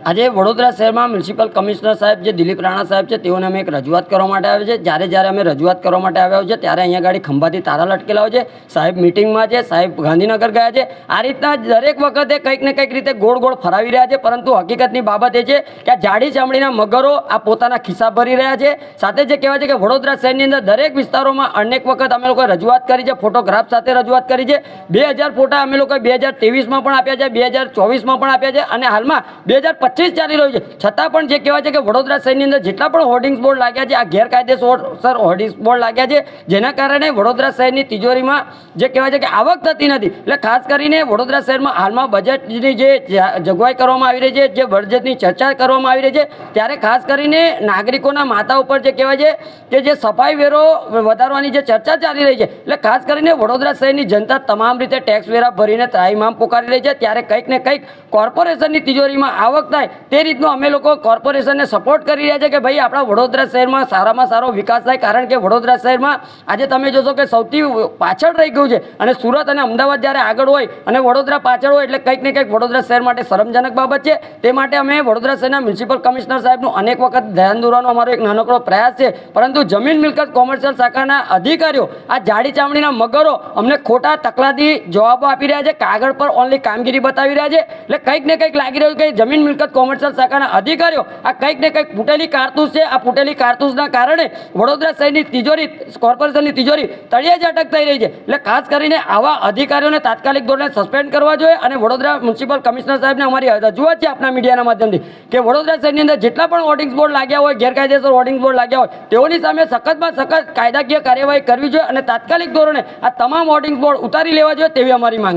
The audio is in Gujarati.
આજે વડોદરા શહેરમાં મ્યુનિસિપલ કમિશનર સાહેબ જે દિલીપ રાણા સાહેબ છે તેઓને અમે એક રજૂઆત કરવા માટે આવ્યા છે। જ્યારે અમે રજૂઆત કરવા માટે આવ્યા છે ત્યારે અહીંયા ગાડી ખંભાથી તારા લટકેલા હોય છે। સાહેબ મિટિંગમાં છે, સાહેબ ગાંધીનગર ગયા છે। આ રીતના દરેક વખતે કંઈક ને કંઈક રીતે ગોળ ગોળ ફરાવી રહ્યા છે, પરંતુ હકીકતની બાબત એ છે કે આ જાડી ચામડીના મગરો આ પોતાના ખિસ્સા ભરી રહ્યા છે। સાથે જે કહેવાય છે કે વડોદરા શહેરની અંદર દરેક વિસ્તારોમાં અનેક વખત અમે લોકોએ રજૂઆત કરી છે, ફોટોગ્રાફ સાથે રજૂઆત કરી છે। 2000 ફોટા અમે લોકોએ 2023માં પણ આપ્યા છે, 2024માં પણ આપ્યા છે અને હાલમાં 2025 ચાલી રહ્યું છે। છતાં પણ જે કહેવાય છે કે વડોદરા શહેરની અંદર જેટલા પણ હોર્ડિંગ્સ બોર્ડ લાગ્યા છે, આ ગેરકાયદેસર હોર્ડિંગ્સ બોર્ડ લાગ્યા છે, જેના કારણે વડોદરા શહેરની તિજોરીમાં જે કહેવાય છે કે આવક થતી નથી। એટલે ખાસ કરીને વડોદરા શહેરમાં હાલમાં બજેટની જે જોગવાઈ કરવામાં આવી રહી છે, જે બજેટની ચર્ચા કરવામાં આવી રહી છે, ત્યારે ખાસ કરીને નાગરિકોના માથા ઉપર જે કહેવાય છે કે જે સફાઈ વેરો વધારવાની જે ચર્ચા ચાલી રહી છે, એટલે ખાસ કરીને વડોદરા શહેરની જનતા તમામ રીતે ટેક્સ વેરા ભરીને ત્રાહિમામ પોકારી રહી છે। ત્યારે કંઈક ને કંઈક કોર્પોરેશનની તિજોરીમાં આવક થાય તે રીતનો અમે લોકો કોર્પોરેશનને સપોર્ટ કરી રહ્યા છે કે ભાઈ આપણા વડોદરા શહેરમાં સારામાં સારો વિકાસ થાય। કારણ કે વડોદરા શહેરમાં આજે તમે જોશો કે સૌથી પાછળ રહી ગયું છે અને સુરત અને અમદાવાદ જ્યારે આગળ હોય અને વડોદરા પાછળ હોય એટલે કંઈક ને કંઈક વડોદરા શહેર માટે શરમજનક બાબત છે। તે માટે અમે વડોદરા શહેરના મ્યુનિસિપલ કમિશનર સાહેબનું અનેક વખત ધ્યાન દોરવાનો અમારો એક નાનકડો પ્રયાસ છે, પરંતુ જમીન મિલકત કોમર્શિયલ શાખાના અધિકારીઓ આ જાડી ચામડીના મગરો અમને ખોટા તકલાદી જવાબો આપી રહ્યા છે, કાગળ પર ઓનલી કામગીરી બતાવી રહ્યા છે। એટલે કંઈક ને કંઈક લાગી રહ્યું કે જમીન મિલકત કોમર્શિયલ શાખાના અધિકારીઓ આ કંઈક ને કંઈક ફૂટેલી કારતૂસ છે। આ ફૂટેલી કારતૂસના કારણે વડોદરા શહેરની તિજોરી, કોર્પોરેશનની તિજોરી તળિયે જ અટક થઈ રહી છે। એટલે ખાસ કરીને આવા અધિકારીઓને તાત્કાલિક ધોરણે સસ્પેન્ડ કરવા જોઈએ અને વડોદરા મ્યુનિસિપલ કમિશનર સાહેબને અમારી રજૂઆત છે આપણા મીડિયાના માધ્યમથી કે વડોદરા શહેરની અંદર જેટલા પણ હોર્ડિંગ્સ બોર્ડ લાગ્યા હોય, ગેરકાયદેસર હોર્ડિંગ્સ બોર્ડ લાગ્યા હોય, તેઓની સામે સખતમાં સખત કાયદાકીય કાર્યવાહી કરવી જોઈએ અને તાત્કાલિક ધોરણે આ તમામ હોર્ડિંગ્સ બોર્ડ ઉતારી લેવા જોઈએ તેવી અમારી માંગ છે।